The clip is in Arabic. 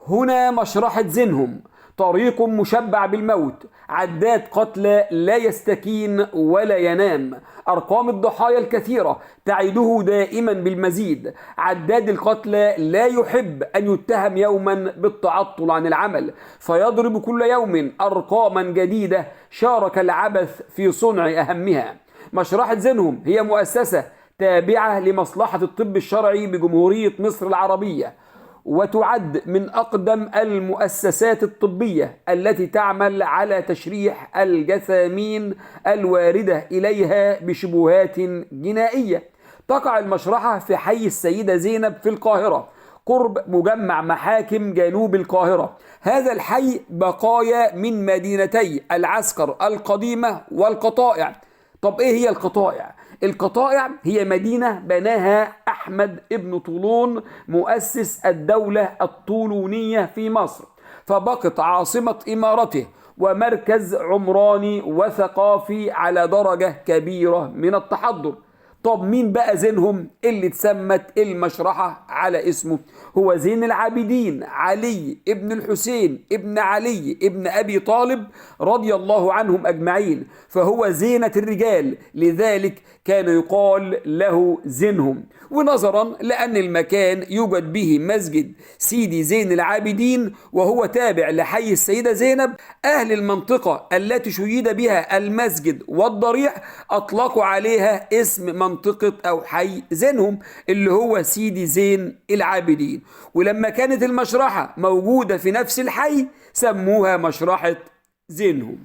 هنا مشرحة زينهم، طريق مشبع بالموت، عداد قتلى لا يستكين ولا ينام، أرقام الضحايا الكثيرة تعده دائما بالمزيد، عداد القتلى لا يحب أن يتهم يوما بالتعطل عن العمل، فيضرب كل يوم أرقاما جديدة شارك العبث في صنع أهمها. مشرحة زينهم هي مؤسسة تابعة لمصلحة الطب الشرعي بجمهورية مصر العربية، وتعد من أقدم المؤسسات الطبية التي تعمل على تشريح الجثامين الواردة إليها بشبهات جنائية. تقع المشرحة في حي السيدة زينب في القاهرة قرب مجمع محاكم جنوب القاهرة. هذا الحي بقايا من مدينتي العسكر القديمة والقطائع. طب ايه هي القطائع؟ القطائع هي مدينة بناها أحمد ابن طولون مؤسس الدولة الطولونية في مصر، فبقت عاصمة إمارته ومركز عمراني وثقافي على درجة كبيرة من التحضر. طب مين بقى زينهم اللي اتسمت المشرحة على اسمه؟ هو زين العابدين علي ابن الحسين ابن علي ابن أبي طالب رضي الله عنهم أجمعين، فهو زينة الرجال، لذلك كان يقال له زينهم. ونظرا لأن المكان يوجد به مسجد سيدي زين العابدين وهو تابع لحي السيدة زينب، أهل المنطقة التي شيد بها المسجد والضريح أطلقوا عليها اسم منطقة أو حي زينهم اللي هو سيدي زين العابدين. ولما كانت المشرحة موجودة في نفس الحي سموها مشرحة زينهم.